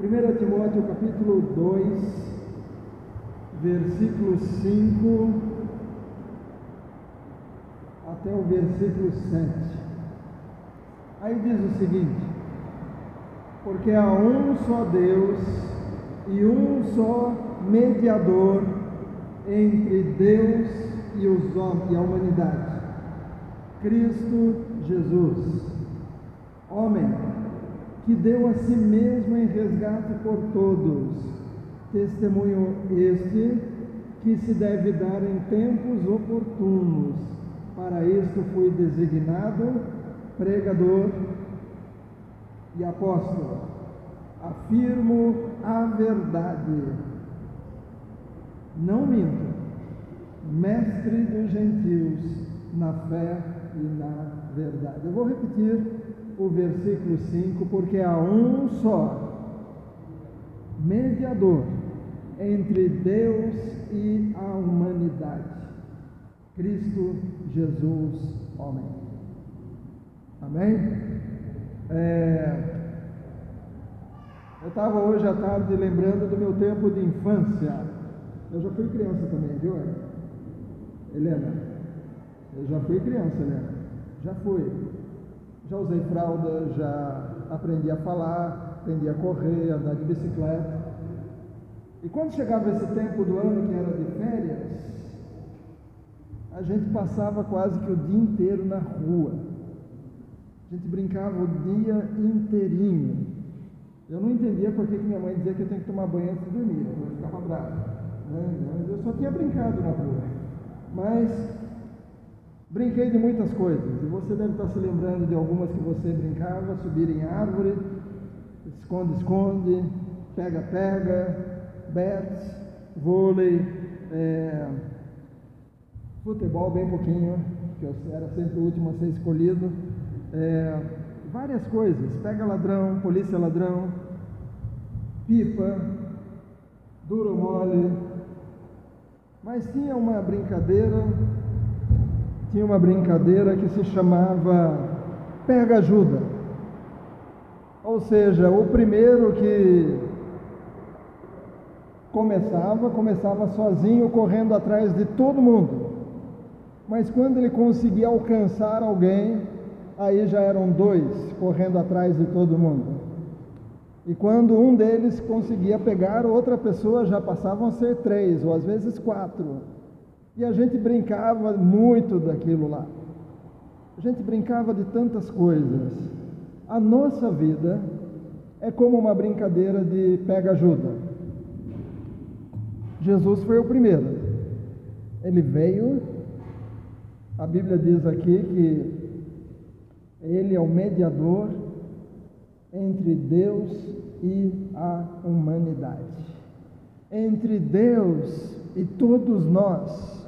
1 Timóteo capítulo 2, versículo 5 até o versículo 7. Aí diz o seguinte: porque há um só Deus e um só mediador entre Deus e os homens e a humanidade, Cristo Jesus, homem que deu a si mesmo em resgate por todos, testemunho este que se deve dar em tempos oportunos. Para isto fui designado pregador e apóstolo. Afirmo a verdade, não minto, mestre dos gentios na fé e na verdade. Eu vou repetir o versículo 5, porque há um só mediador entre Deus e a humanidade, Cristo Jesus, homem. Amém? Eu estava hoje à tarde lembrando do meu tempo de infância. Eu já fui criança também, viu, Helena? Eu já fui criança, Helena. Já fui. Já usei fralda, já aprendi a falar, aprendi a correr, a andar de bicicleta. E quando chegava esse tempo do ano que era de férias, a gente passava quase que o dia inteiro na rua. A gente brincava o dia inteirinho. Eu não entendia por que minha mãe dizia que eu tinha que tomar banho antes de dormir. Eu ficava bravo. Mas eu só tinha brincado na rua. Mas brinquei de muitas coisas. E você deve estar se lembrando de algumas que você brincava: subir em árvore, esconde-esconde, pega-pega, bets, vôlei, futebol bem pouquinho, que eu era sempre o último a ser escolhido, várias coisas, pega ladrão, polícia ladrão, pipa, duro mole. Mas tinha uma brincadeira que se chamava pega ajuda. Ou seja, o primeiro que começava sozinho, correndo atrás de todo mundo. Mas quando ele conseguia alcançar alguém, aí já eram dois correndo atrás de todo mundo. E quando um deles conseguia pegar outra pessoa, já passavam a ser 3, ou às vezes 4. E a gente brincava muito daquilo lá. A gente brincava de tantas coisas. A nossa vida é como uma brincadeira de pega-ajuda. Jesus foi o primeiro. Ele veio, a Bíblia diz aqui que ele é o mediador entre Deus e a humanidade. Entre Deus e todos nós,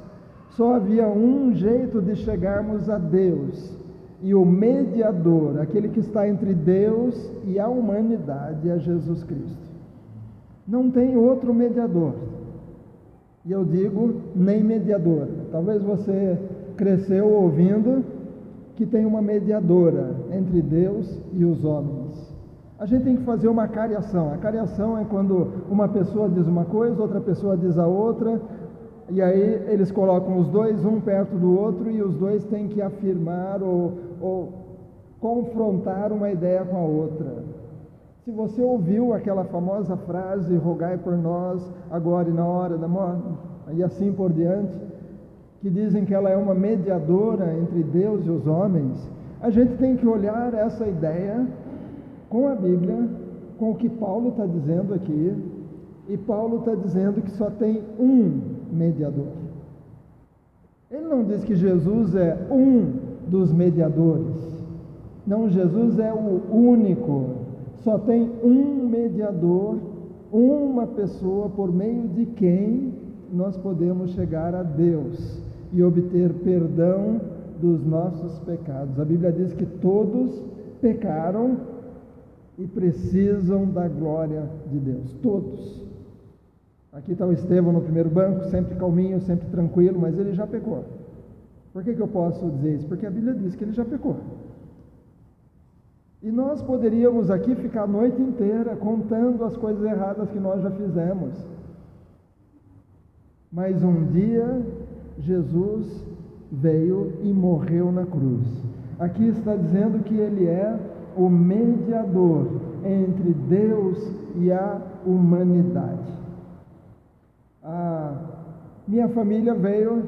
só havia um jeito de chegarmos a Deus, e o mediador, aquele que está entre Deus e a humanidade, é Jesus Cristo. Não tem outro mediador. E eu digo, nem mediadora. Talvez você cresceu ouvindo que tem uma mediadora entre Deus e os homens. A gente tem que fazer uma cariação. A cariação é quando uma pessoa diz uma coisa, outra pessoa diz a outra, e aí eles colocam os dois um perto do outro, e os dois têm que afirmar ou confrontar uma ideia com a outra. Se você ouviu aquela famosa frase, rogai por nós agora e na hora da morte, e assim por diante, que dizem que ela é uma mediadora entre Deus e os homens, a gente tem que olhar essa ideia com a Bíblia, com o que Paulo está dizendo aqui, e Paulo está dizendo que só tem um mediador. Ele não diz que Jesus é um dos mediadores. Não, Jesus é o único. Só tem um mediador, uma pessoa por meio de quem nós podemos chegar a Deus e obter perdão dos nossos pecados. A Bíblia diz que todos pecaram e precisam da glória de Deus. Todos. Aqui está o Estevão no primeiro banco, sempre calminho, sempre tranquilo, mas ele já pecou. Por que eu posso dizer isso? Porque a Bíblia diz que ele já pecou. E nós poderíamos aqui ficar a noite inteira contando as coisas erradas que nós já fizemos. Mas um dia Jesus veio e morreu na cruz. Aqui está dizendo que Ele é o mediador entre Deus e a humanidade. A minha família veio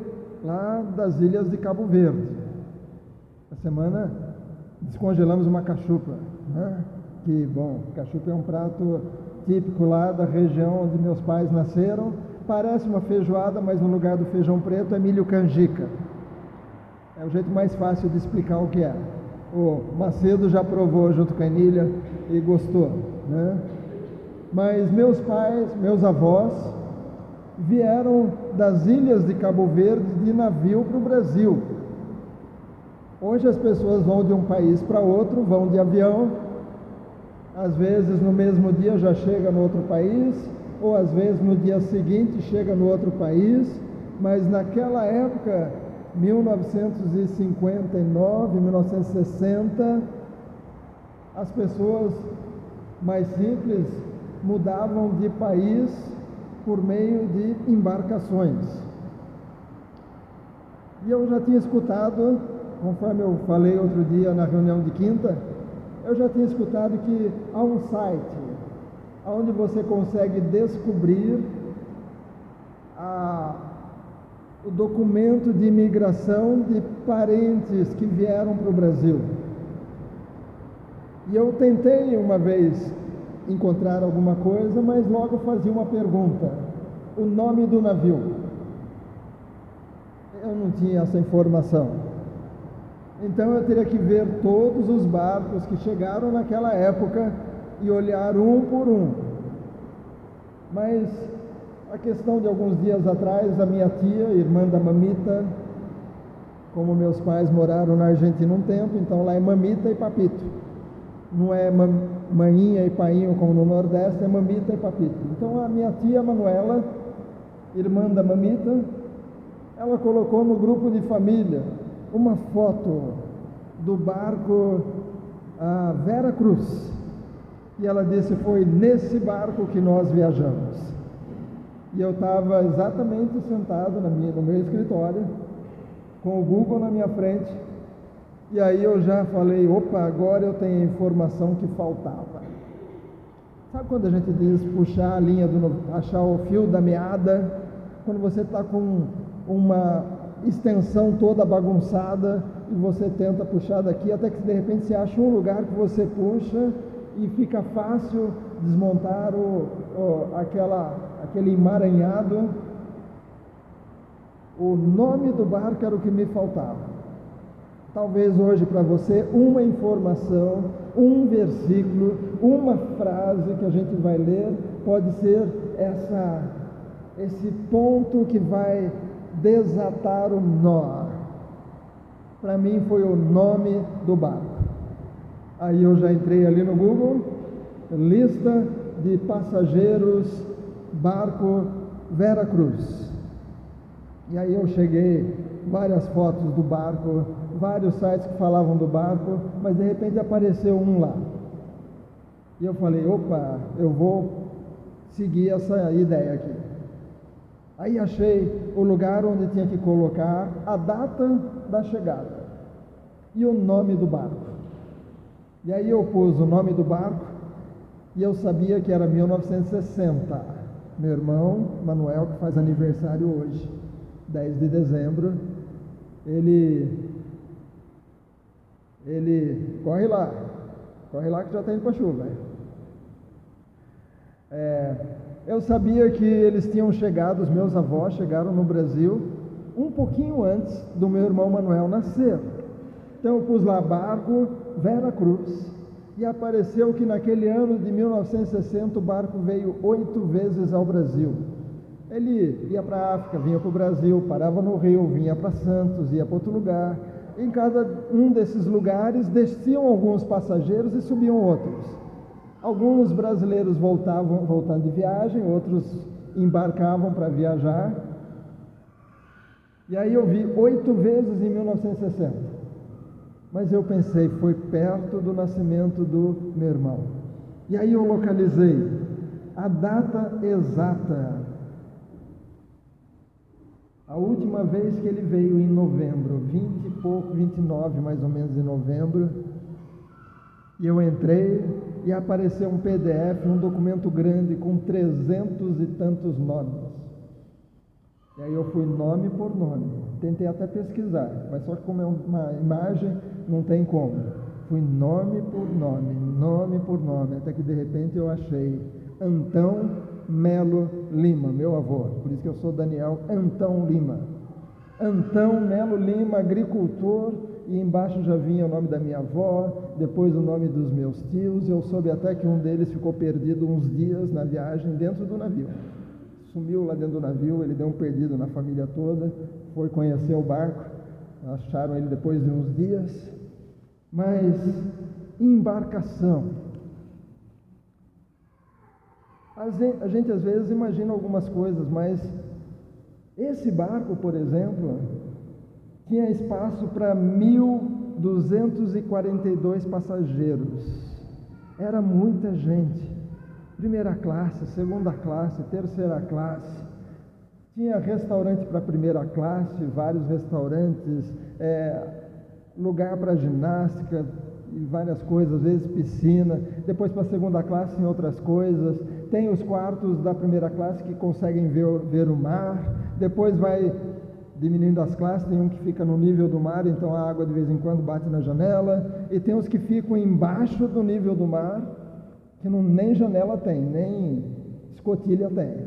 lá das ilhas de Cabo Verde. Essa semana descongelamos uma cachupa, né? Que bom, cachupa é um prato típico lá da região onde meus pais nasceram. Parece uma feijoada, mas no lugar do feijão preto é milho canjica. É o jeito mais fácil de explicar o que é. O Macedo já provou junto com a Emília e gostou, né? Mas meus pais, meus avós, vieram das ilhas de Cabo Verde de navio para o Brasil. Hoje as pessoas vão de um país para outro, vão de avião, às vezes no mesmo dia já chega no outro país, ou às vezes no dia seguinte chega no outro país, mas naquela época, 1959, 1960, as pessoas mais simples mudavam de país por meio de embarcações. E eu já tinha escutado, conforme eu falei outro dia na reunião de quinta, eu já tinha escutado que há um site onde você consegue descobrir o documento de imigração de parentes que vieram para o Brasil. E eu tentei uma vez encontrar alguma coisa, mas logo fazia uma pergunta: o nome do navio. Eu não tinha essa informação. Então eu teria que ver todos os barcos que chegaram naquela época e olhar um por um. Mas a questão de alguns dias atrás, a minha tia, irmã da Mamita, como meus pais moraram na Argentina um tempo, então lá é Mamita e Papito. Não é maninha e painho como no Nordeste, é Mamita e Papito. Então a minha tia Manuela, irmã da Mamita, ela colocou no grupo de família uma foto do barco Vera Cruz. E ela disse: foi nesse barco que nós viajamos. E eu estava exatamente sentado no meu escritório, com o Google na minha frente, e aí eu já falei: opa, agora eu tenho a informação que faltava. Sabe quando a gente diz puxar a linha, achar o fio da meada? Quando você está com uma extensão toda bagunçada e você tenta puxar daqui, até que de repente você acha um lugar que você puxa e fica fácil desmontar aquele emaranhado. O nome do barco era o que me faltava. Talvez hoje para você uma informação, um versículo, uma frase que a gente vai ler pode ser esse ponto que vai desatar o nó. Para mim foi o nome do barco. Aí eu já entrei ali no Google, lista de passageiros, barco Vera Cruz. E aí eu cheguei, várias fotos do barco, vários sites que falavam do barco, mas de repente apareceu um lá. E eu falei: opa, eu vou seguir essa ideia aqui. Aí achei o lugar onde tinha que colocar a data da chegada e o nome do barco. E aí eu pus o nome do barco e eu sabia que era 1960. Meu irmão Manuel, que faz aniversário hoje, 10 de dezembro, ele corre lá que já está indo para a chuva. Eu sabia que eles tinham chegado, os meus avós chegaram no Brasil um pouquinho antes do meu irmão Manuel nascer. Então eu pus lá barco Vera Cruz e apareceu que naquele ano de 1960 o barco veio 8 vezes ao Brasil. Ele ia para a África, vinha para o Brasil, parava no Rio, vinha para Santos, ia para outro lugar. Em cada um desses lugares desciam alguns passageiros e subiam outros. Alguns brasileiros voltando de viagem, outros embarcavam para viajar. E aí eu vi 8 vezes em 1960. Mas eu pensei, foi perto do nascimento do meu irmão. E aí eu localizei a data exata. A última vez que ele veio em novembro, 20 e pouco, 29 mais ou menos de novembro, e eu entrei e apareceu um PDF, um documento grande com 300 e tantos nomes. E aí eu fui nome por nome, tentei até pesquisar, mas só que como é uma imagem, não tem como. Fui nome por nome, até que de repente eu achei Antão Melo Lima, meu avô, por isso que eu sou Daniel Antão Lima. Antão Melo Lima, agricultor, e embaixo já vinha o nome da minha avó, depois o nome dos meus tios, eu soube até que um deles ficou perdido uns dias na viagem dentro do navio. Sumiu lá dentro do navio, ele deu um perdido na família toda, foi conhecer o barco, acharam ele depois de uns dias, mas embarcação. A gente às vezes imagina algumas coisas, mas esse barco, por exemplo, tinha espaço para 1.242 passageiros, era muita gente. Primeira classe, segunda classe, terceira classe, tinha restaurante para primeira classe, vários restaurantes, lugar para ginástica e várias coisas, às vezes piscina, depois para a segunda classe tem outras coisas, tem os quartos da primeira classe que conseguem ver o mar, depois vai diminuindo as classes, tem um que fica no nível do mar, então a água de vez em quando bate na janela, e tem os que ficam embaixo do nível do mar, que nem janela tem, nem escotilha tem.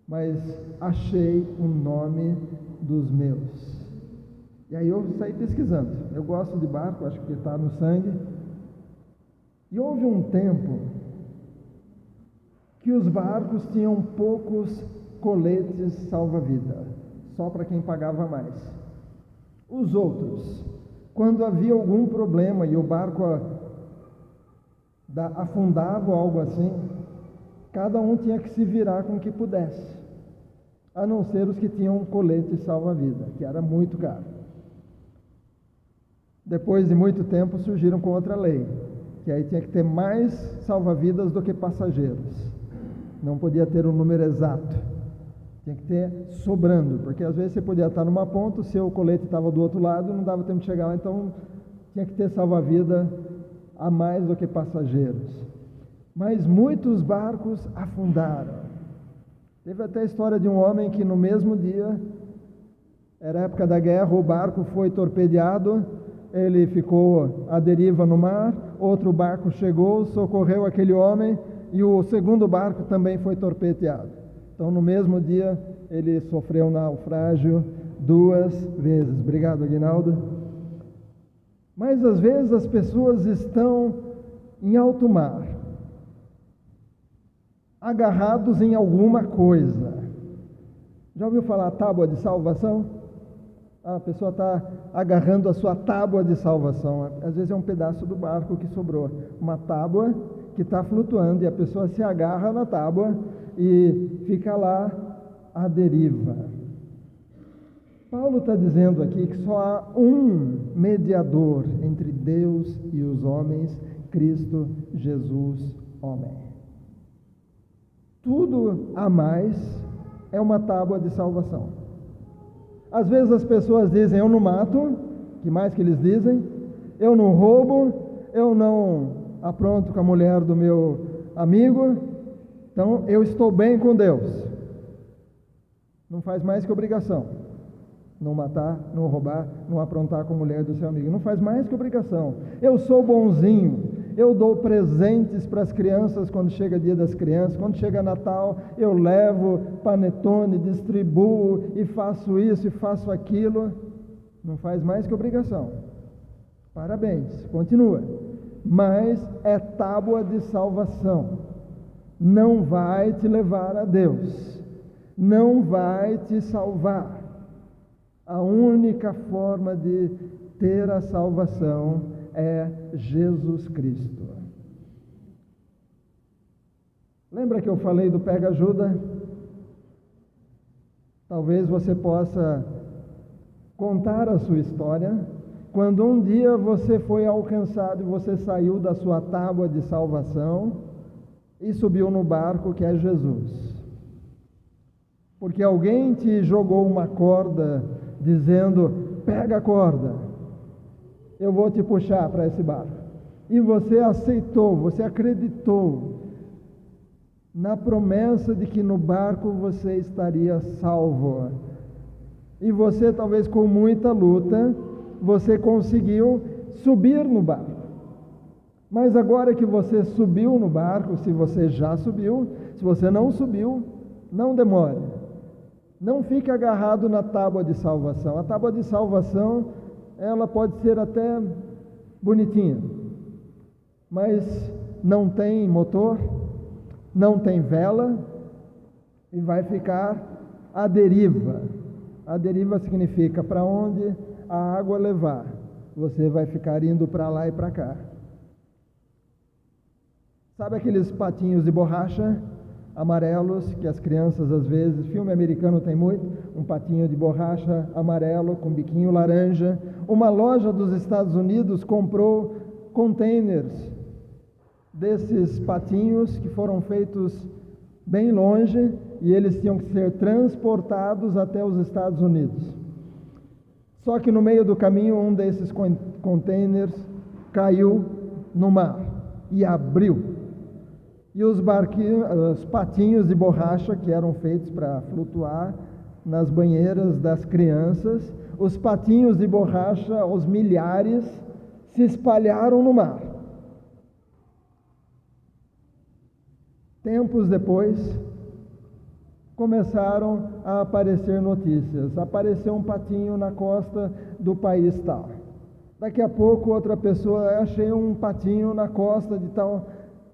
Mas achei o nome dos meus. E aí eu saí pesquisando. Eu gosto de barco, acho que está no sangue. E houve um tempo que os barcos tinham poucos coletes salva-vida, só para quem pagava mais. Os outros, quando havia algum problema e o barco afundava ou algo assim, cada um tinha que se virar com o que pudesse, a não ser os que tinham um colete salva-vida, que era muito caro. Depois de muito tempo surgiram com outra lei, que aí tinha que ter mais salva-vidas do que passageiros, não podia ter um número exato, tinha que ter sobrando, porque às vezes você podia estar numa ponta, o seu colete estava do outro lado, não dava tempo de chegar lá, então tinha que ter salva-vida a mais do que passageiros. Mas muitos barcos afundaram. Teve até a história de um homem que no mesmo dia, era época da guerra, o barco foi torpedeado, ele ficou à deriva no mar, outro barco chegou, socorreu aquele homem, e o segundo barco também foi torpedeado. Então no mesmo dia ele sofreu naufrágio 2 vezes. Obrigado, Aguinaldo. Mas às vezes as pessoas estão em alto mar, agarrados em alguma coisa. Já ouviu falar tábua de salvação? A pessoa está agarrando a sua tábua de salvação. Às vezes é um pedaço do barco que sobrou, uma tábua que está flutuando e a pessoa se agarra na tábua e fica lá à deriva. Paulo está dizendo aqui que só há um mediador entre Deus e os homens, Cristo Jesus, homem. Tudo a mais é uma tábua de salvação. Às vezes as pessoas dizem, eu não mato, que mais que eles dizem? Eu não roubo, eu não apronto com a mulher do meu amigo, então eu estou bem com Deus. Não faz mais que obrigação. Não matar, não roubar, não aprontar com a mulher do seu amigo. Não faz mais que obrigação. Eu sou bonzinho, eu dou presentes para as crianças quando chega dia das crianças, quando chega Natal, eu levo panetone, distribuo e faço isso e faço aquilo. Não faz mais que obrigação. Parabéns, continua. Mas é tábua de salvação. Não vai te levar a Deus. Não vai te salvar. A única forma de ter a salvação é Jesus Cristo. Lembra que eu falei do pega ajuda? Talvez você possa contar a sua história quando um dia você foi alcançado e você saiu da sua tábua de salvação e subiu no barco que é Jesus. Porque alguém te jogou uma corda dizendo: pega a corda, eu vou te puxar para esse barco. E você aceitou, você acreditou na promessa de que no barco você estaria salvo. E você, talvez com muita luta, você conseguiu subir no barco. Mas agora que você subiu no barco, se você já subiu, se você não subiu, não demore. Não fique agarrado na tábua de salvação. A tábua de salvação, ela pode ser até bonitinha, mas não tem motor, não tem vela e vai ficar à deriva. A deriva significa para onde a água levar, você vai ficar indo para lá e para cá. Sabe aqueles patinhos de borracha amarelos que as crianças às vezes, filme americano tem muito, um patinho de borracha amarelo com biquinho laranja. Uma loja dos Estados Unidos comprou containers desses patinhos que foram feitos bem longe e eles tinham que ser transportados até os Estados Unidos. Só que no meio do caminho um desses containers caiu no mar e abriu. E os patinhos de borracha que eram feitos para flutuar nas banheiras das crianças, os patinhos de borracha, aos milhares, se espalharam no mar. Tempos depois, começaram a aparecer notícias. Apareceu um patinho na costa do país tal. Daqui a pouco outra pessoa, achei um patinho na costa de tal,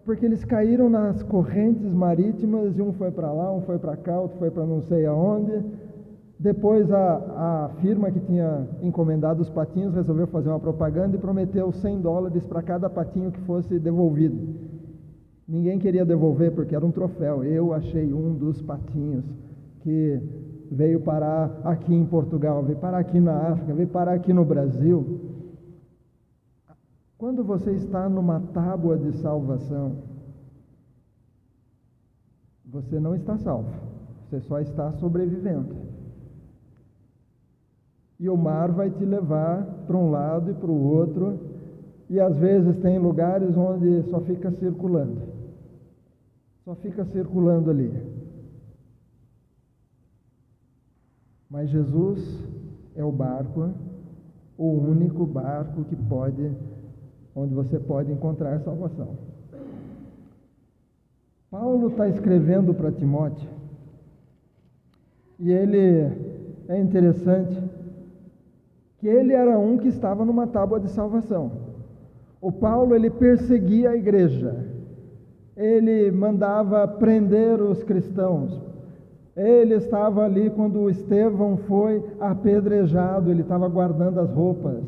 porque eles caíram nas correntes marítimas e um foi para lá, um foi para cá, outro foi para não sei aonde. Depois a firma que tinha encomendado os patinhos resolveu fazer uma propaganda e prometeu $100 para cada patinho que fosse devolvido. Ninguém queria devolver porque era um troféu. Eu achei um dos patinhos que veio parar aqui em Portugal, veio parar aqui na África, veio parar aqui no Brasil. Quando você está numa tábua de salvação, você não está salvo, você só está sobrevivendo. E o mar vai te levar para um lado e para o outro, e às vezes tem lugares onde só fica circulando ali. Mas Jesus é o barco, o único barco que onde você pode encontrar salvação. Paulo está escrevendo para Timóteo, e ele é interessante que ele era um que estava numa tábua de salvação. O Paulo, ele perseguia a igreja, ele mandava prender os cristãos, ele estava ali quando o Estevão foi apedrejado, ele estava guardando as roupas,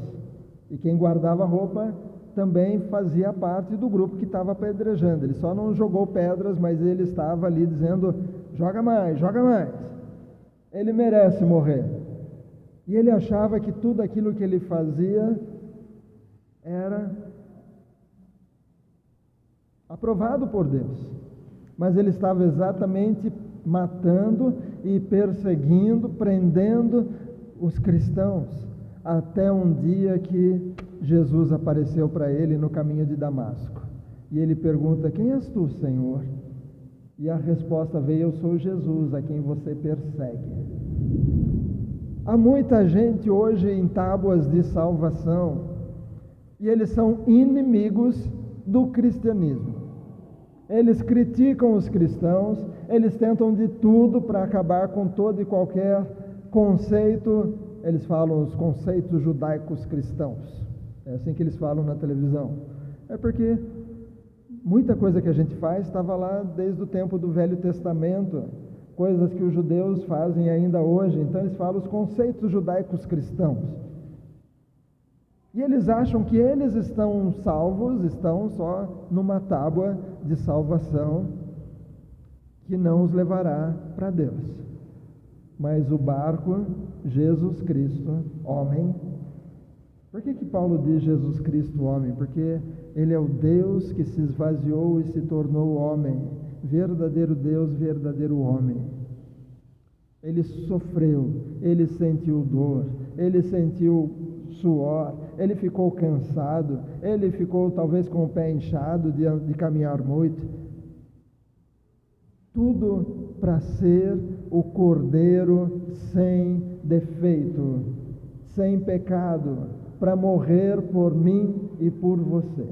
e quem guardava a roupa também fazia parte do grupo que estava apedrejando. Ele só não jogou pedras, mas ele estava ali dizendo: joga mais, joga mais, ele merece morrer. E ele achava que tudo aquilo que ele fazia era aprovado por Deus, mas ele estava exatamente matando e perseguindo, prendendo os cristãos, até um dia que Jesus apareceu para ele no caminho de Damasco. E ele pergunta: quem és tu, Senhor? E a resposta veio: eu sou Jesus, a quem você persegue. Há muita gente hoje em tábuas de salvação, e eles são inimigos do cristianismo. Eles criticam os cristãos, eles tentam de tudo para acabar com todo e qualquer conceito. Eles falam os conceitos judaicos cristãos, é assim que eles falam na televisão. É porque muita coisa que a gente faz estava lá desde o tempo do Velho Testamento, coisas que os judeus fazem ainda hoje. Então eles falam os conceitos judaicos cristãos. E eles acham que eles estão salvos, estão só numa tábua de salvação que não os levará para Deus. Mas o barco, Jesus Cristo, homem, Por que Paulo diz Jesus Cristo homem? Porque ele é o Deus que se esvaziou e se tornou homem, verdadeiro Deus, verdadeiro homem. Ele sofreu, ele sentiu dor, ele sentiu suor, ele ficou cansado, ele ficou talvez com o pé inchado de caminhar muito. Tudo para ser o Cordeiro sem defeito, sem pecado, para morrer por mim e por você.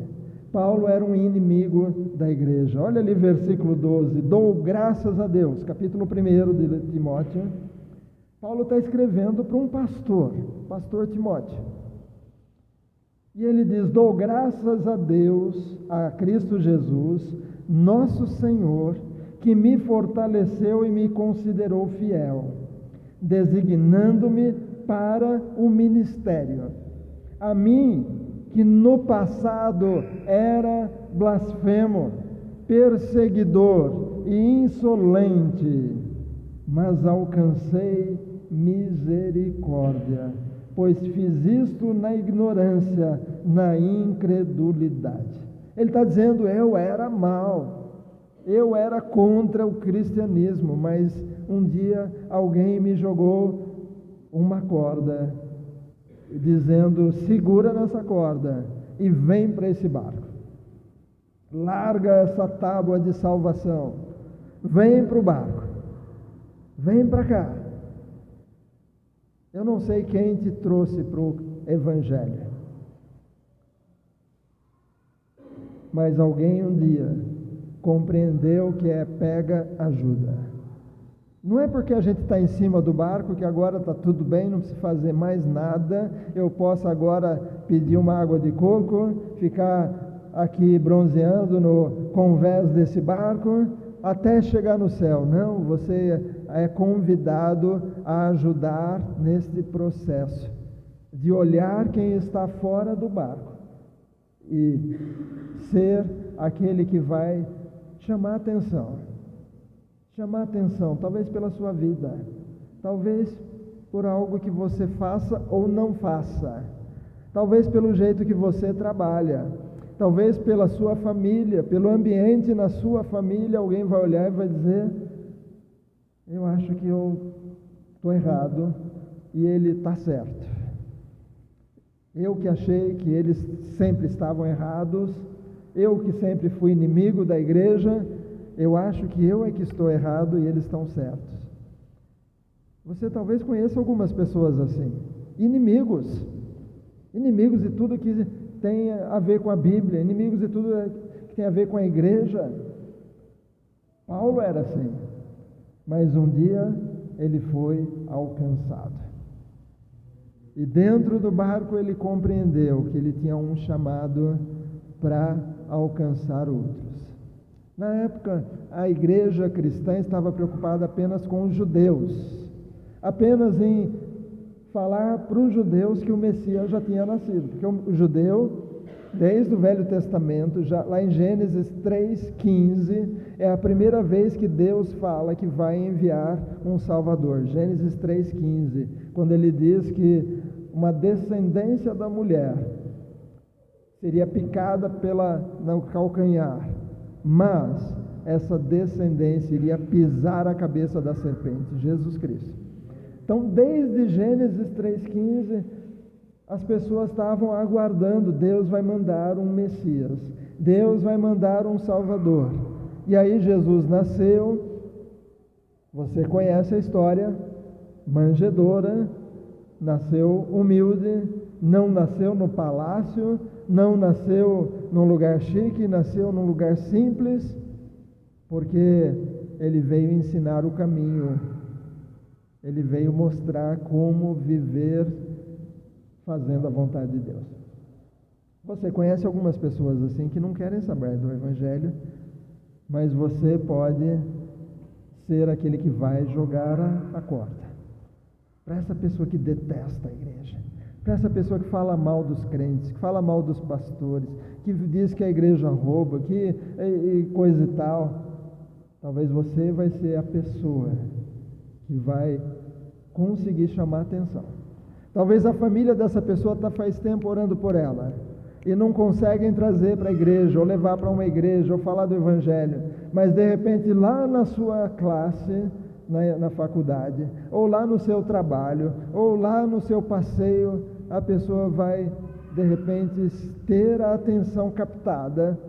Paulo era um inimigo da igreja. Olha ali versículo 12, dou graças a Deus, capítulo 1 de Timóteo. Paulo está escrevendo para um pastor Timóteo. E ele diz, dou graças a Deus, a Cristo Jesus, nosso Senhor, que me fortaleceu e me considerou fiel, designando-me para o ministério. A mim, que no passado era blasfemo, perseguidor e insolente, mas alcancei misericórdia, pois fiz isto na ignorância, na incredulidade. Ele está dizendo, eu era mau, eu era contra o cristianismo, mas um dia alguém me jogou uma corda, dizendo, segura nessa corda e vem para esse barco. Larga essa tábua de salvação. Vem para o barco. Vem para cá. Eu não sei quem te trouxe para o Evangelho, mas alguém um dia compreendeu que pega ajuda. Não é porque a gente está em cima do barco que agora está tudo bem, não precisa fazer mais nada, eu posso agora pedir uma água de coco, ficar aqui bronzeando no convés desse barco, até chegar no céu. Não, você é convidado a ajudar neste processo, de olhar quem está fora do barco e ser aquele que vai chamar atenção, talvez pela sua vida, talvez por algo que você faça ou não faça, talvez pelo jeito que você trabalha, talvez pela sua família, pelo ambiente na sua família. Alguém vai olhar e vai dizer, eu acho que eu estou errado e ele está certo. Eu que achei que eles sempre estavam errados, eu que sempre fui inimigo da igreja, eu acho que eu é que estou errado e eles estão certos. Você talvez conheça algumas pessoas assim, inimigos de tudo que tem a ver com a Bíblia, inimigos de tudo que tem a ver com a igreja. Paulo era assim, mas um dia ele foi alcançado. E dentro do barco ele compreendeu que ele tinha um chamado para alcançar outros. Na época, a igreja cristã estava preocupada apenas com os judeus, apenas em falar para os judeus que o Messias já tinha nascido, porque o judeu, desde o Velho Testamento, já, lá em Gênesis 3,15, é a primeira vez que Deus fala que vai enviar um Salvador. Gênesis 3,15, quando ele diz que uma descendência da mulher seria picada no calcanhar, mas essa descendência iria pisar a cabeça da serpente, Jesus Cristo. Então, desde Gênesis 3,15, as pessoas estavam aguardando, Deus vai mandar um Messias, Deus vai mandar um Salvador. E aí Jesus nasceu, você conhece a história, manjedoura, nasceu humilde, não nasceu no palácio, não nasceu num lugar chique, nasceu num lugar simples, porque ele veio ensinar o caminho, ele veio mostrar como viver fazendo a vontade de Deus. Você conhece algumas pessoas assim que não querem saber do Evangelho, mas você pode ser aquele que vai jogar a corda para essa pessoa que detesta a igreja, para essa pessoa que fala mal dos crentes, que fala mal dos pastores, que diz que a igreja rouba, e coisa e tal. Talvez você vai ser a pessoa que vai conseguir chamar atenção, Talvez a família dessa pessoa está faz tempo orando por ela e não conseguem trazer para a igreja, ou levar para uma igreja, ou falar do Evangelho, mas de repente lá na sua classe, na faculdade, ou lá no seu trabalho, ou lá no seu passeio, a pessoa vai de repente ter a atenção captada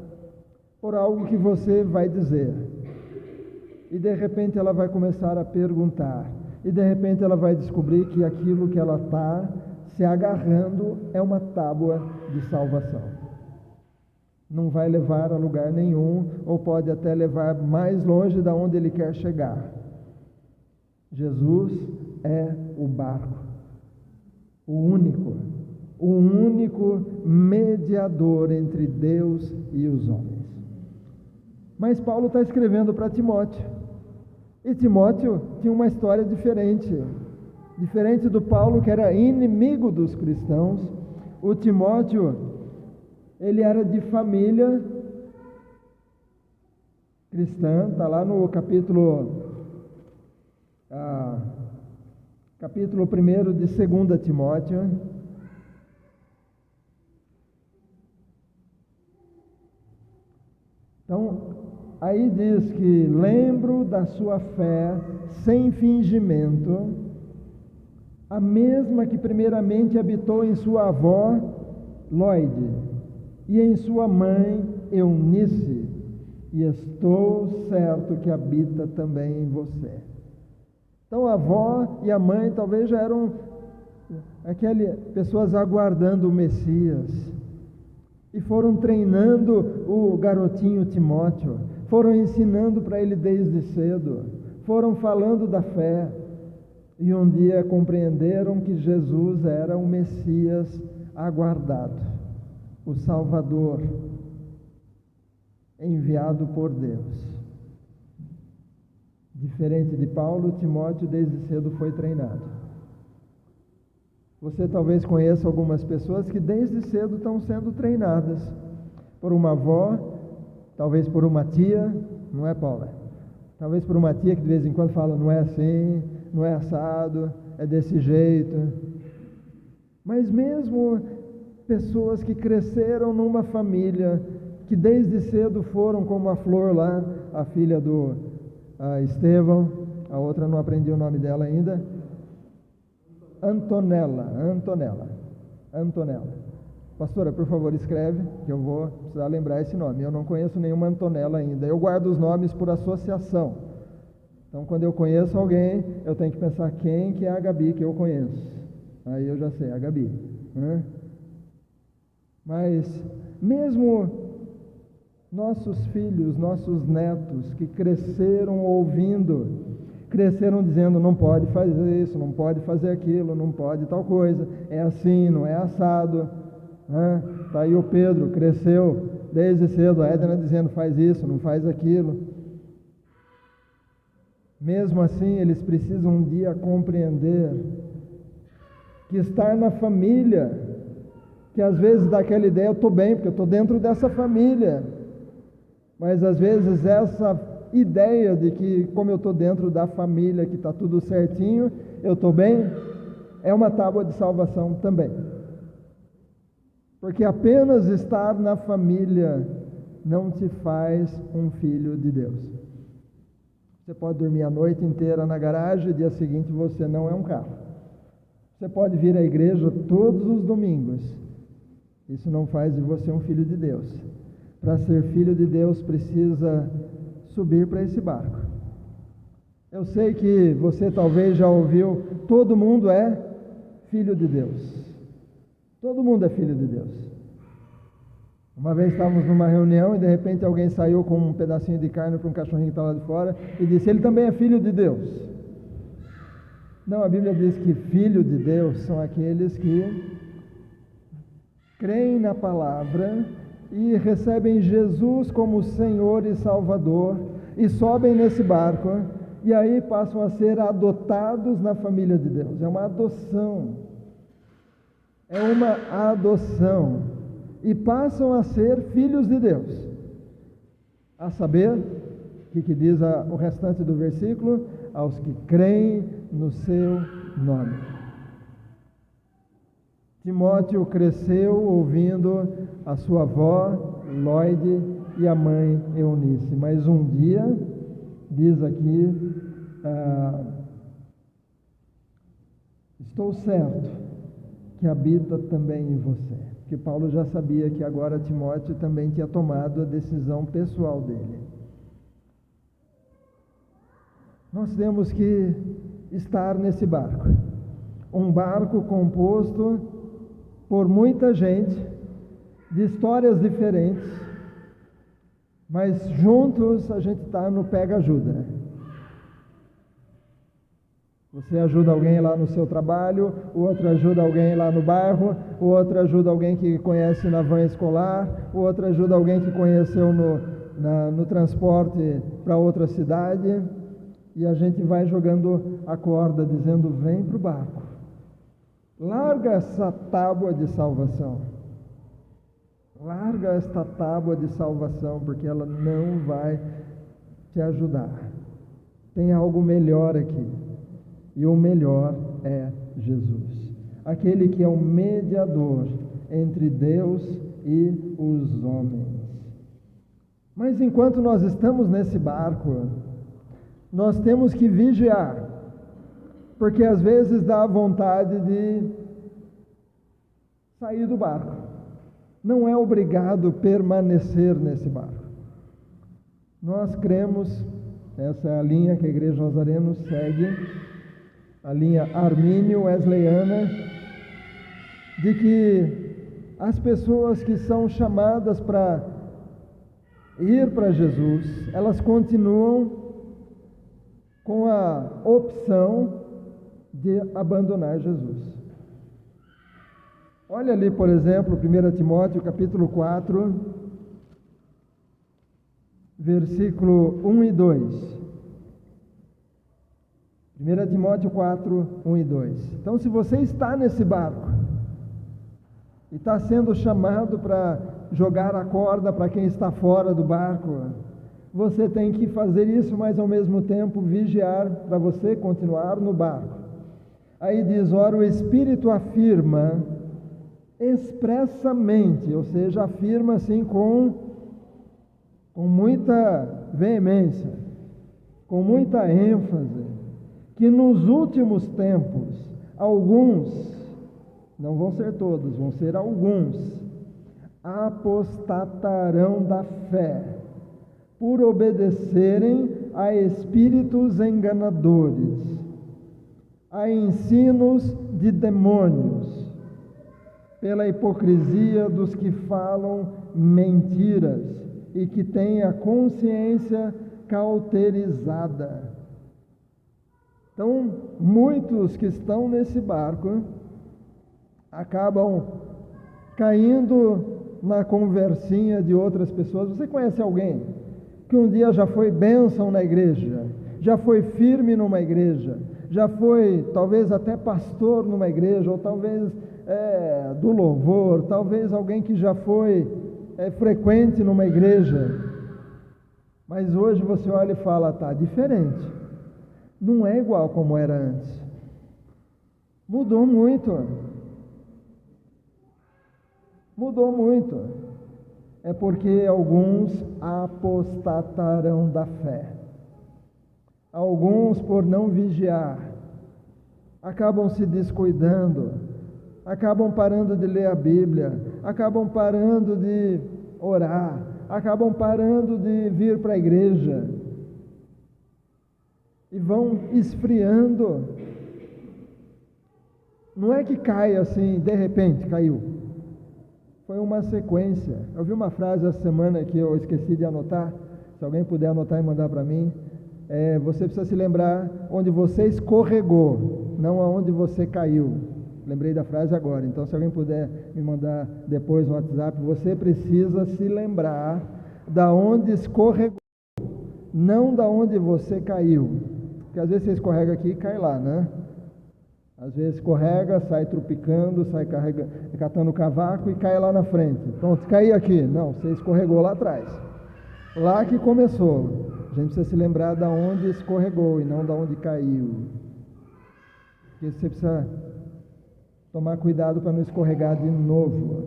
por algo que você vai dizer, e de repente ela vai começar a perguntar, e de repente ela vai descobrir que aquilo que ela está se agarrando é uma tábua de salvação. Não vai levar a lugar nenhum, ou pode até levar mais longe da onde ele quer chegar. Jesus é o barco, o único mediador entre Deus e os homens. Mas Paulo está escrevendo para Timóteo, e Timóteo tinha uma história diferente do Paulo, que era inimigo dos cristãos. O Timóteo, ele era de família cristã, está lá no capítulo 1 de 2 Timóteo. Então, aí diz que lembro da sua fé sem fingimento, a mesma que primeiramente habitou em sua avó Lóide e em sua mãe Eunice, e estou certo que habita também em você. Então a avó e a mãe talvez já eram pessoas aguardando o Messias, e foram treinando o garotinho Timóteo, foram ensinando para ele desde cedo, foram falando da fé, e um dia compreenderam que Jesus era o Messias aguardado, o Salvador, enviado por Deus. Diferente de Paulo, Timóteo desde cedo foi treinado. Você talvez conheça algumas pessoas que desde cedo estão sendo treinadas por uma avó, talvez por uma tia, não é, Paula? Talvez por uma tia que de vez em quando fala, não é assim, não é assado, é desse jeito. Mas mesmo pessoas que cresceram numa família, que desde cedo foram como a Flor lá, a filha do Estevão, a outra não aprendi o nome dela ainda, Antonella. Pastora, por favor, escreve, que eu vou precisar lembrar esse nome. Eu não conheço nenhuma Antonella ainda. Eu guardo os nomes por associação. Então, quando eu conheço alguém, eu tenho que pensar quem que é a Gabi que eu conheço. Aí eu já sei, a Gabi. Mas, mesmo nossos filhos, nossos netos, que cresceram ouvindo, cresceram dizendo, não pode fazer isso, não pode fazer aquilo, não pode tal coisa, é assim, não é assado. Está aí o Pedro, cresceu desde cedo, a Edna dizendo, faz isso, não faz aquilo. Mesmo assim, eles precisam um dia compreender que estar na família, que às vezes dá aquela ideia, eu estou bem, porque eu estou dentro dessa família, mas às vezes essa ideia de que como eu estou dentro da família, que está tudo certinho, eu estou bem, é uma tábua de salvação também. Porque apenas estar na família não te faz um filho de Deus. Você pode dormir a noite inteira na garagem, e dia seguinte você não é um carro. Você pode vir à igreja todos os domingos. Isso não faz de você um filho de Deus. Para ser filho de Deus precisa subir para esse barco. Eu sei que você talvez já ouviu, todo mundo é filho de Deus. Todo mundo é filho de Deus. Uma vez estávamos numa reunião e de repente alguém saiu com um pedacinho de carne para um cachorrinho que estava lá de fora e disse, ele também é filho de Deus. Não, a Bíblia diz que filho de Deus são aqueles que creem na palavra e recebem Jesus como Senhor e Salvador e sobem nesse barco e aí passam a ser adotados na família de Deus. É uma adoção. É uma adoção. E passam a ser filhos de Deus. A saber, o que diz o restante do versículo? Aos que creem no seu nome. Timóteo cresceu ouvindo a sua avó, Lloyd, e a mãe, Eunice. Mas um dia, diz aqui, estou certo que habita também em você. Porque Paulo já sabia que agora Timóteo também tinha tomado a decisão pessoal dele. Nós temos que estar nesse barco. Um barco composto por muita gente, de histórias diferentes, mas juntos a gente está no pega-ajuda. Você ajuda alguém lá no seu trabalho, o outro ajuda alguém lá no bairro, o outro ajuda alguém que conhece na van escolar, o outro ajuda alguém que conheceu no transporte para outra cidade, e a gente vai jogando a corda, dizendo: vem para o barco, larga essa tábua de salvação, larga esta tábua de salvação, porque ela não vai te ajudar. Tem algo melhor aqui. E o melhor é Jesus, aquele que é o mediador entre Deus e os homens. Mas enquanto nós estamos nesse barco, nós temos que vigiar, porque às vezes dá vontade de sair do barco. Não é obrigado permanecer nesse barco. Nós cremos, essa é a linha que a Igreja Nazareno segue, a linha armínio-wesleyana, de que as pessoas que são chamadas para ir para Jesus, elas continuam com a opção de abandonar Jesus. Olha ali, por exemplo, 1 Timóteo capítulo 4, versículo 1 e 2. 1 Timóteo 4, 1 e 2. Então, se você está nesse barco e está sendo chamado para jogar a corda para quem está fora do barco, você tem que fazer isso, mas ao mesmo tempo vigiar para você continuar no barco. Aí diz: ora, o Espírito afirma expressamente, ou seja, afirma assim com muita veemência, com muita ênfase, que nos últimos tempos, alguns, não vão ser todos, vão ser alguns, apostatarão da fé, por obedecerem a espíritos enganadores, a ensinos de demônios, pela hipocrisia dos que falam mentiras e que têm a consciência cauterizada. Então, muitos que estão nesse barco acabam caindo na conversinha de outras pessoas. Você conhece alguém que um dia já foi bênção na igreja, já foi firme numa igreja, já foi talvez até pastor numa igreja, ou talvez do louvor, talvez alguém que já foi frequente numa igreja, mas hoje você olha e fala: está diferente. Não é igual como era antes. Mudou muito. Mudou muito. É porque alguns apostatarão da fé. Alguns, por não vigiar, acabam se descuidando, acabam parando de ler a Bíblia, acabam parando de orar, acabam parando de vir para a igreja. E vão esfriando. Não é que cai assim, de repente caiu. Foi uma sequência. Eu vi uma frase essa semana que eu esqueci de anotar. Se alguém puder anotar e mandar para mim. Você precisa se lembrar onde você escorregou, não aonde você caiu. Lembrei da frase agora. Então, se alguém puder me mandar depois no WhatsApp, você precisa se lembrar da onde escorregou, não da onde você caiu. Porque às vezes você escorrega aqui e cai lá, né? Às vezes escorrega, sai trupicando, sai catando o cavaco e cai lá na frente. Então, caí aqui. Não, você escorregou lá atrás. Lá que começou. A gente precisa se lembrar de onde escorregou e não de onde caiu. Porque você precisa Tomar cuidado para não escorregar de novo.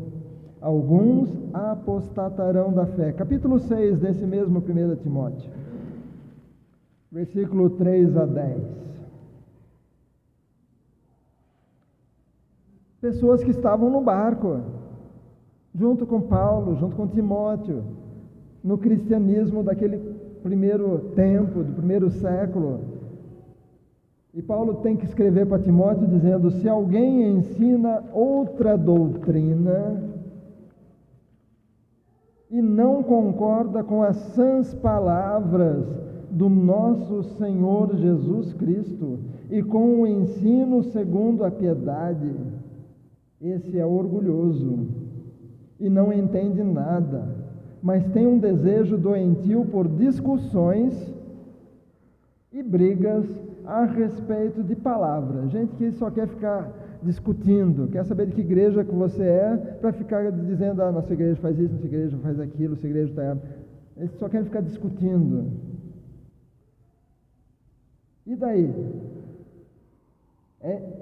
Alguns apostatarão da fé. Capítulo 6 desse mesmo 1 Timóteo. Versículo 3 a 10. Pessoas que estavam no barco, junto com Paulo, junto com Timóteo, no cristianismo daquele primeiro tempo, do primeiro século. E Paulo tem que escrever para Timóteo dizendo: se alguém ensina outra doutrina e não concorda com as sãs palavras do nosso Senhor Jesus Cristo e com o ensino segundo a piedade, esse é orgulhoso e não entende nada, mas tem um desejo doentio por discussões e brigas a respeito de palavras. Gente que só quer ficar discutindo, quer saber de que igreja que você é, para ficar dizendo: nossa igreja faz isso, nossa igreja faz aquilo, nossa igreja está errada. Eles só querem ficar discutindo. E daí?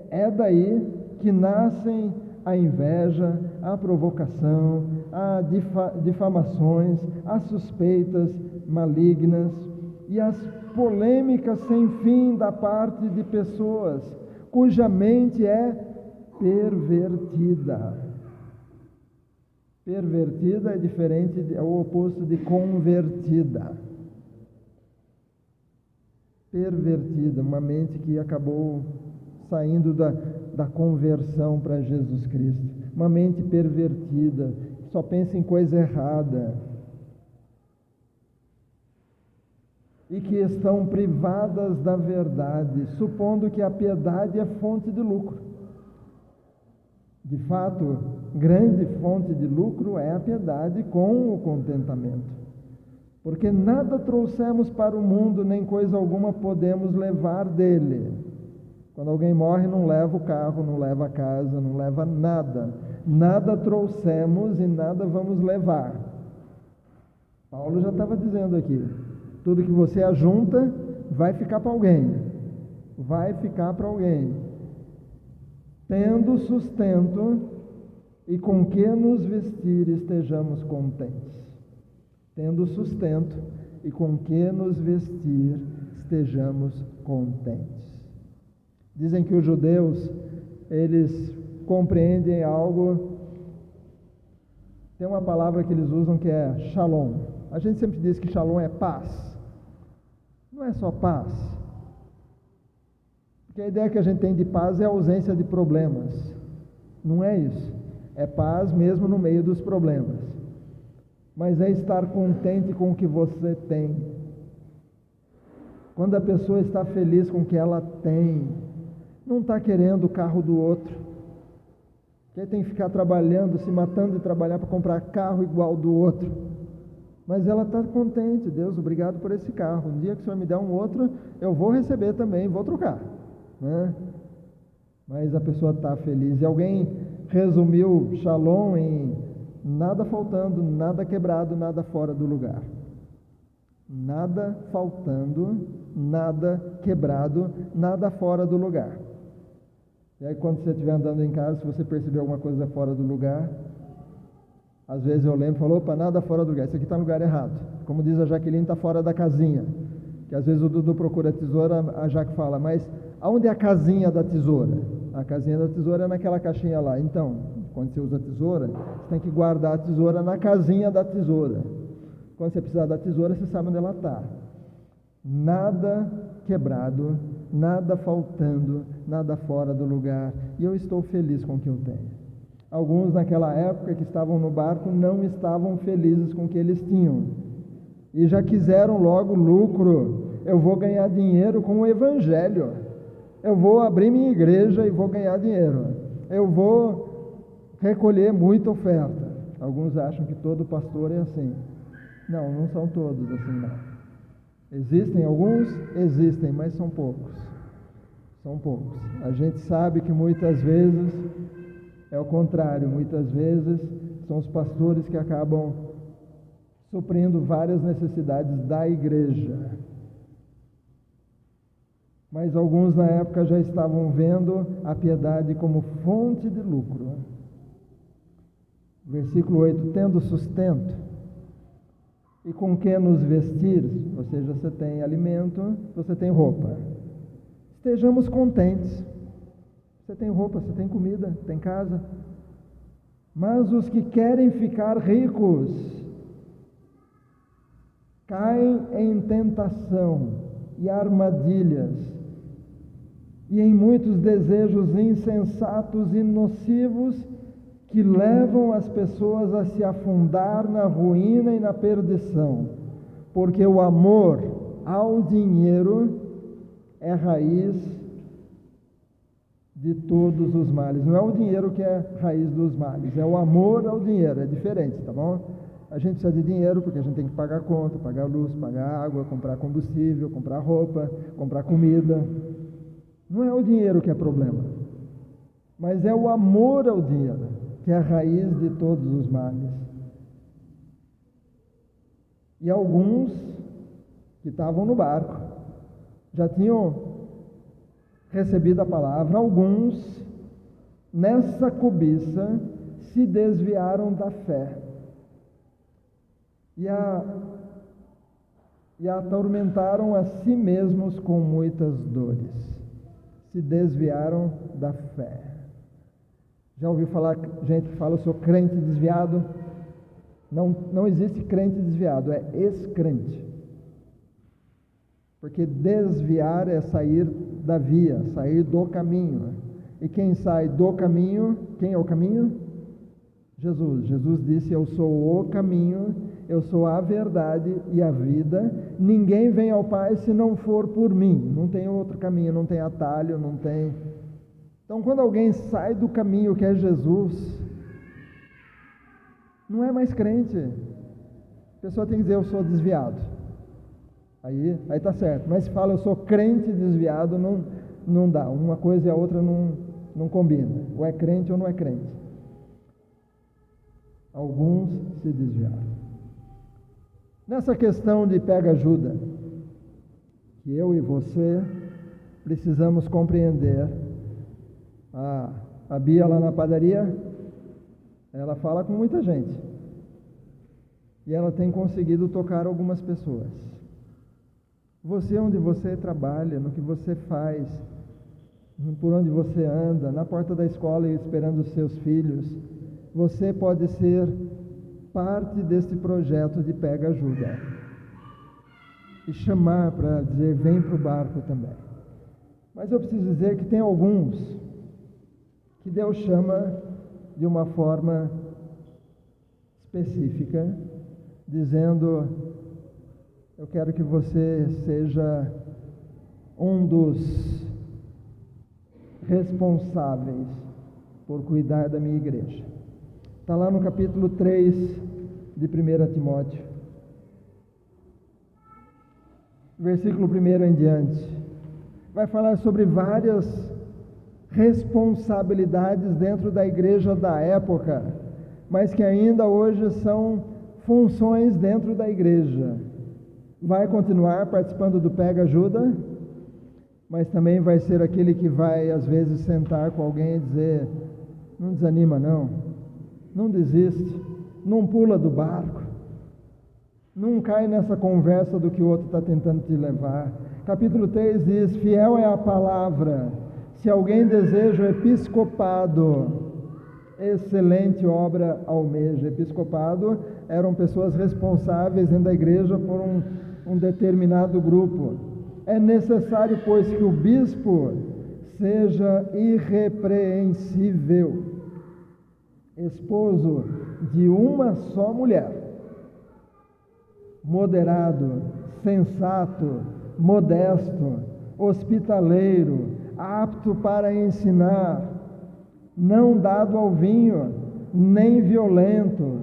É daí que nascem a inveja, a provocação, as difamações, as suspeitas malignas e as polêmicas sem fim da parte de pessoas cuja mente é pervertida. Pervertida é diferente, é o oposto de convertida. Pervertida, uma mente que acabou saindo da conversão para Jesus Cristo. Uma mente pervertida, que só pensa em coisa errada. E que estão privadas da verdade, supondo que a piedade é fonte de lucro. De fato, grande fonte de lucro é a piedade com o contentamento. Porque nada trouxemos para o mundo, nem coisa alguma podemos levar dele. Quando alguém morre, não leva o carro, não leva a casa, não leva nada. Nada trouxemos e nada vamos levar. Paulo já estava dizendo aqui: tudo que você ajunta vai ficar para alguém. Vai ficar para alguém. Tendo sustento e com que nos vestir estejamos contentes. Tendo sustento e com que nos vestir estejamos contentes. Dizem que os judeus, eles compreendem algo, tem uma palavra que eles usam que é shalom. A gente sempre diz que shalom é paz. Não é só paz. Porque a ideia que a gente tem de paz é a ausência de problemas. Não é isso. É paz mesmo no meio dos problemas. Mas é estar contente com o que você tem. Quando a pessoa está feliz com o que ela tem, não está querendo o carro do outro, que tem que ficar trabalhando, se matando de trabalhar para comprar carro igual do outro, mas ela está contente. Deus, obrigado por esse carro, um dia que o Senhor me der um outro, eu vou receber também, vou trocar, né? Mas a pessoa está feliz. E alguém resumiu Shalom em nada faltando, nada quebrado, nada fora do lugar. Nada faltando, nada quebrado, nada fora do lugar. E aí quando você estiver andando em casa, se você perceber alguma coisa fora do lugar, às vezes eu lembro e falo: opa, nada fora do lugar, isso aqui está no lugar errado. Como diz a Jaqueline, está fora da casinha. Que às vezes o Dudu procura a tesoura, a Jaque fala: mas aonde é a casinha da tesoura? A casinha da tesoura é naquela caixinha lá. Então, quando você usa a tesoura, você tem que guardar a tesoura na casinha da tesoura. Quando você precisar da tesoura, você sabe onde ela está. Nada quebrado, nada faltando, nada fora do lugar. E eu estou feliz com o que eu tenho. Alguns naquela época que estavam no barco não estavam felizes com o que eles tinham. E já quiseram logo lucro. Eu vou ganhar dinheiro com o Evangelho. Eu vou abrir minha igreja e vou ganhar dinheiro. Eu vou recolher muita oferta. Alguns acham que todo pastor é assim. Não, não são todos assim, não. Existem alguns? Existem, mas são poucos. São poucos. A gente sabe que muitas vezes é o contrário. Muitas vezes são os pastores que acabam suprindo várias necessidades da igreja. mas alguns na época já estavam vendo a piedade como fonte de lucro. Versículo 8: tendo sustento e com que nos vestir, ou seja, você tem alimento, você tem roupa. Estejamos contentes. Você tem roupa, você tem comida, tem casa. Mas os que querem ficar ricos caem em tentação e armadilhas e em muitos desejos insensatos e nocivos que levam as pessoas a se afundar na ruína e na perdição, porque o amor ao dinheiro é raiz de todos os males. Não é o dinheiro que é raiz dos males, é o amor ao dinheiro, é diferente, tá bom? A gente precisa de dinheiro porque a gente tem que pagar conta, pagar luz, pagar água, comprar combustível, comprar roupa, comprar comida. Não é o dinheiro que é problema, mas é o amor ao dinheiro que é a raiz de todos os males. E alguns que estavam no barco já tinham recebido a palavra, alguns nessa cobiça se desviaram da fé e atormentaram a si mesmos com muitas dores. Se desviaram da fé. Já ouviu falar gente que fala: eu sou crente desviado? Não existe crente desviado, é ex-crente. Porque desviar é sair da via, sair do caminho. E quem sai do caminho, quem é o caminho? Jesus. Jesus disse: eu sou o caminho, eu sou a verdade e a vida. Ninguém vem ao Pai se não for por mim. Não tem outro caminho, não tem atalho, não tem. Então, quando alguém sai do caminho que é Jesus, não é mais crente. A pessoa tem que dizer: eu sou desviado. Aí está certo. Mas se fala: eu sou crente desviado, não dá. Uma coisa e a outra não combina. Ou é crente ou não é crente. Alguns se desviaram. Nessa questão de pega ajuda, que eu e você precisamos compreender. A Bia lá na padaria, ela fala com muita gente. E ela tem conseguido tocar algumas pessoas. Você, onde você trabalha, no que você faz, por onde você anda, na porta da escola esperando os seus filhos, você pode ser parte desse projeto de pega ajuda. E chamar para dizer: vem para o barco também. Mas eu preciso dizer que tem alguns que Deus chama de uma forma específica, dizendo: eu quero que você seja um dos responsáveis por cuidar da minha igreja. Está lá no capítulo 3 de 1 Timóteo, versículo 1 em diante. Vai falar sobre várias responsabilidades dentro da igreja da época, mas que ainda hoje são funções dentro da igreja. Vai continuar participando do Pega Ajuda, mas também vai ser aquele que vai às vezes sentar com alguém e dizer: não desanima não desiste, não pula do barco, não cai nessa conversa do que o outro está tentando te levar. Capítulo 3 diz: fiel é a palavra. Se alguém deseja o episcopado, excelente obra almeja. Episcopado eram pessoas responsáveis dentro da igreja por um determinado grupo. É necessário, pois, que o bispo seja irrepreensível, esposo de uma só mulher, moderado, sensato, modesto, hospitaleiro, apto para ensinar, não dado ao vinho, nem violento,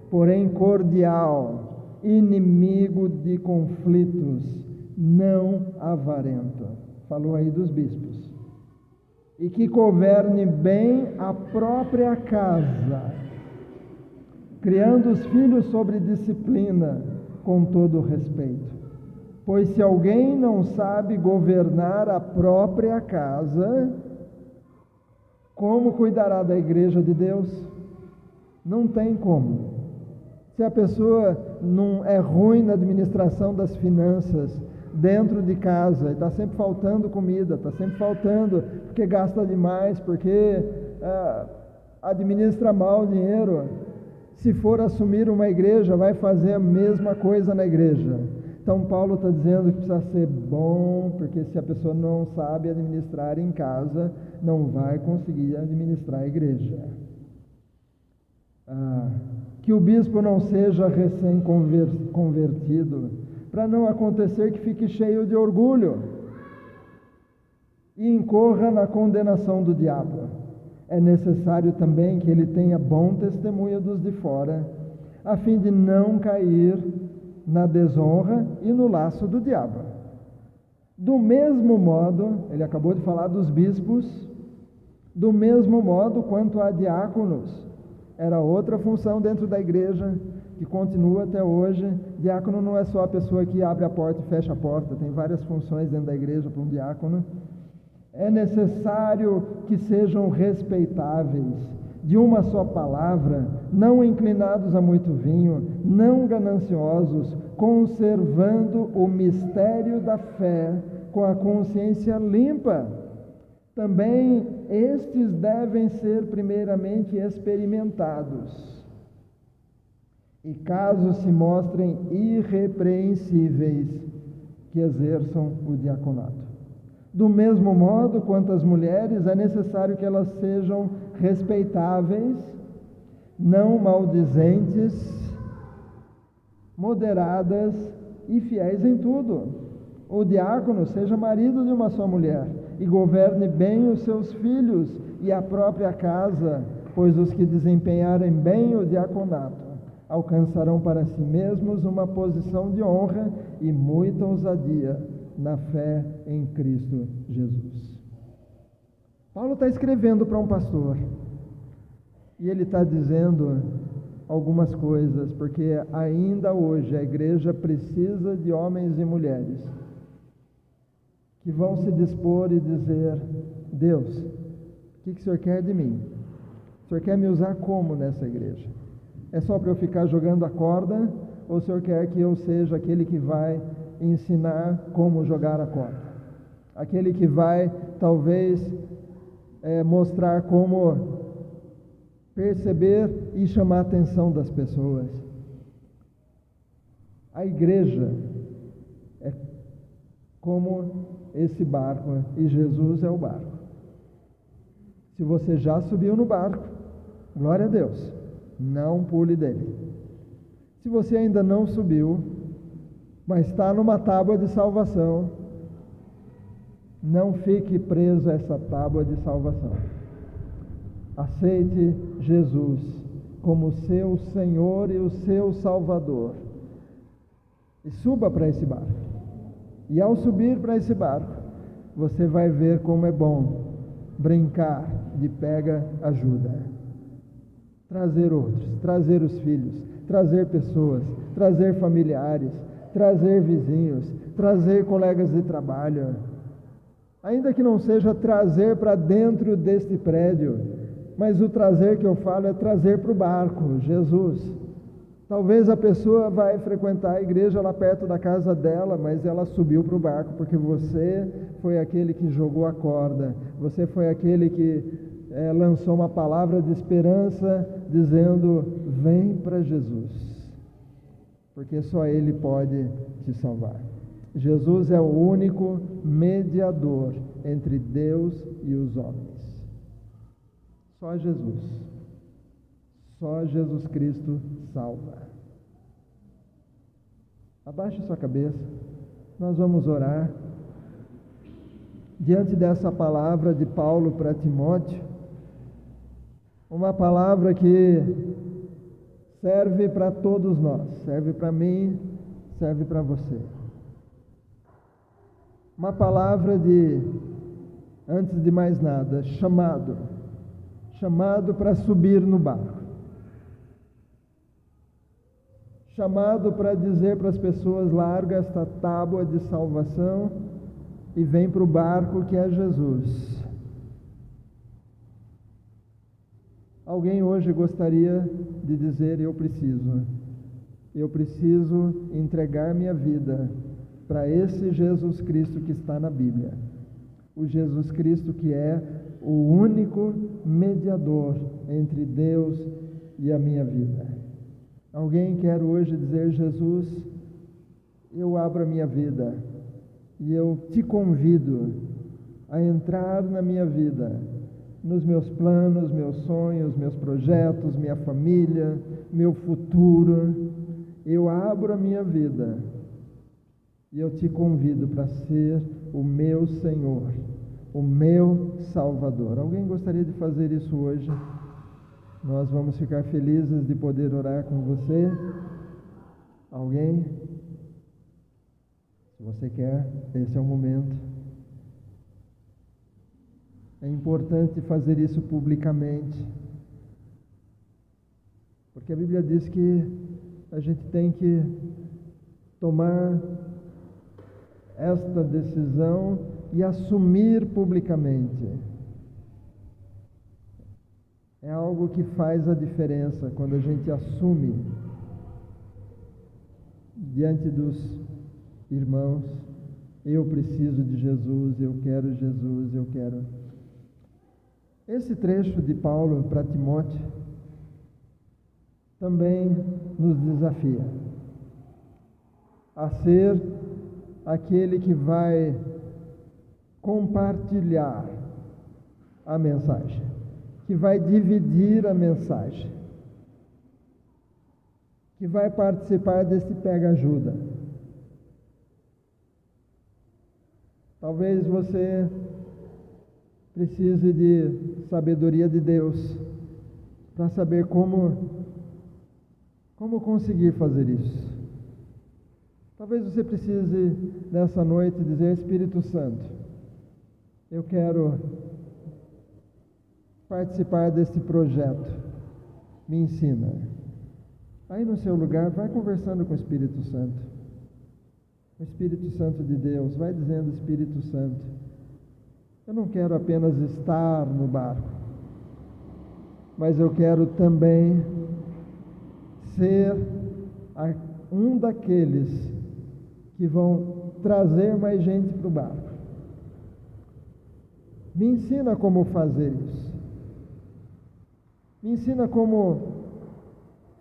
porém cordial, inimigo de conflitos, não avarento. Falou aí dos bispos. E que governe bem a própria casa, criando os filhos sobre disciplina, com todo respeito. Pois se alguém não sabe governar a própria casa, como cuidará da igreja de Deus? Não tem como. Se a pessoa não é ruim na administração das finanças dentro de casa, está sempre faltando comida, está sempre faltando porque gasta demais, porque administra mal o dinheiro, se for assumir uma igreja, vai fazer a mesma coisa na igreja. Então Paulo está dizendo que precisa ser bom, porque se a pessoa não sabe administrar em casa, não vai conseguir administrar a igreja. Que o bispo não seja recém-convertido, para não acontecer que fique cheio de orgulho e incorra na condenação do diabo. É necessário também que ele tenha bom testemunho dos de fora, a fim de não cair na desonra e no laço do diabo. Do mesmo modo, ele acabou de falar dos bispos, do mesmo modo quanto a diáconos, era outra função dentro da igreja, que continua até hoje. Diácono não é só a pessoa que abre a porta e fecha a porta, tem várias funções dentro da igreja para um diácono. É necessário que sejam respeitáveis, de uma só palavra, não inclinados a muito vinho, não gananciosos, conservando o mistério da fé com a consciência limpa. Também estes devem ser primeiramente experimentados, e caso se mostrem irrepreensíveis, que exerçam o diaconato. Do mesmo modo quanto as mulheres, é necessário que elas sejam respeitáveis, não maldizentes, moderadas e fiéis em tudo. O diácono seja marido de uma só mulher e governe bem os seus filhos e a própria casa, pois os que desempenharem bem o diaconato alcançarão para si mesmos uma posição de honra e muita ousadia na fé em Cristo Jesus. Paulo está escrevendo para um pastor e ele está dizendo algumas coisas, porque ainda hoje a igreja precisa de homens e mulheres que vão se dispor e dizer: Deus, o que o Senhor quer de mim? O Senhor quer me usar como nessa igreja? É só para eu ficar jogando a corda, ou o Senhor quer que eu seja aquele que vai ensinar como jogar a corda? Aquele que vai, talvez, mostrar como perceber e chamar a atenção das pessoas. A igreja é como esse barco, e Jesus é o barco. Se você já subiu no barco, glória a Deus, não pule dele. Se você ainda não subiu, mas está numa tábua de salvação, não fique preso a essa tábua de salvação. Aceite Jesus como seu Senhor e o seu Salvador, e suba para esse barco. E ao subir para esse barco, você vai ver como é bom brincar de pega-ajuda. Trazer outros, trazer os filhos, trazer pessoas, trazer familiares, trazer vizinhos, trazer colegas de trabalho. Ainda que não seja trazer para dentro deste prédio, mas o trazer que eu falo é trazer para o barco, Jesus. Talvez a pessoa vai frequentar a igreja lá perto da casa dela, mas ela subiu para o barco porque você foi aquele que jogou a corda, você foi aquele que lançou uma palavra de esperança dizendo: vem para Jesus, porque só Ele pode te salvar. Jesus é o único mediador entre Deus e os homens. Só Jesus. Só Jesus Cristo salva. Abaixe sua cabeça, nós vamos orar. Diante dessa palavra de Paulo para Timóteo, uma palavra que serve para todos nós, serve para mim, serve para você. Uma palavra de, antes de mais nada, chamado para subir no barco. chamado para dizer para as pessoas: larga esta tábua de salvação e vem para o barco que é Jesus. Alguém hoje gostaria de dizer: eu preciso entregar minha vida para esse Jesus Cristo que está na Bíblia, o Jesus Cristo que é o único mediador entre Deus e a minha vida. Alguém quer hoje dizer: Jesus, eu abro a minha vida e eu te convido a entrar na minha vida, nos meus planos, meus sonhos, meus projetos, minha família, meu futuro. Eu abro a minha vida e eu te convido para ser o meu Senhor, o meu Salvador. Alguém gostaria de fazer isso hoje? Nós vamos ficar felizes de poder orar com você. Alguém? Se você quer, esse é o momento. É importante fazer isso publicamente, porque a Bíblia diz que a gente tem que tomar esta decisão e assumir publicamente. É algo que faz a diferença quando a gente assume diante dos irmãos: eu preciso de Jesus, eu quero Jesus, eu quero. Esse trecho de Paulo para Timóteo também nos desafia a ser aquele que vai compartilhar a mensagem, que vai dividir a mensagem, que vai participar desse pega-ajuda. Talvez você precise de sabedoria de Deus para saber como conseguir fazer isso. Talvez você precise nessa noite dizer: Espírito Santo, eu quero participar desse projeto, me ensina. Aí no seu lugar, vai conversando com o Espírito Santo. O Espírito Santo de Deus, vai dizendo: Espírito Santo, eu não quero apenas estar no barco, mas eu quero também ser um daqueles que vão trazer mais gente para o barco. Me ensina como fazer isso. Me ensina como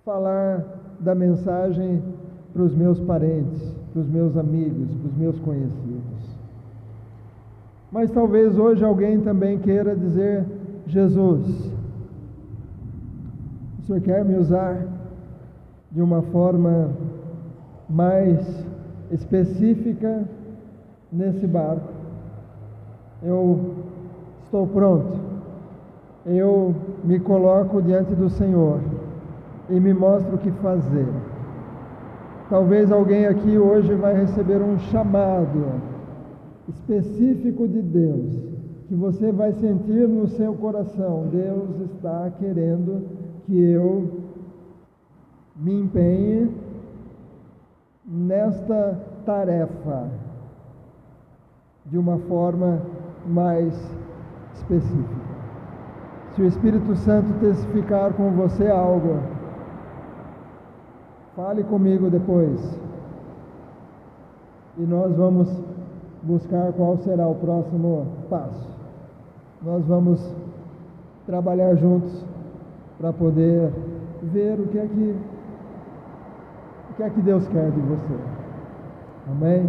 falar da mensagem para os meus parentes, para os meus amigos, para os meus conhecidos. Mas talvez hoje alguém também queira dizer: Jesus, o Senhor quer me usar de uma forma mais específica nesse barco. Eu estou pronto. Eu me coloco diante do Senhor e me mostro o que fazer. Talvez alguém aqui hoje vai receber um chamado específico de Deus, que você vai sentir no seu coração: Deus está querendo que eu me empenhe nesta tarefa de uma forma mais específica. Se o Espírito Santo testificar com você algo, fale comigo depois e nós vamos buscar qual será o próximo passo. Nós vamos trabalhar juntos para poder ver o que é que Deus quer de você. Amém?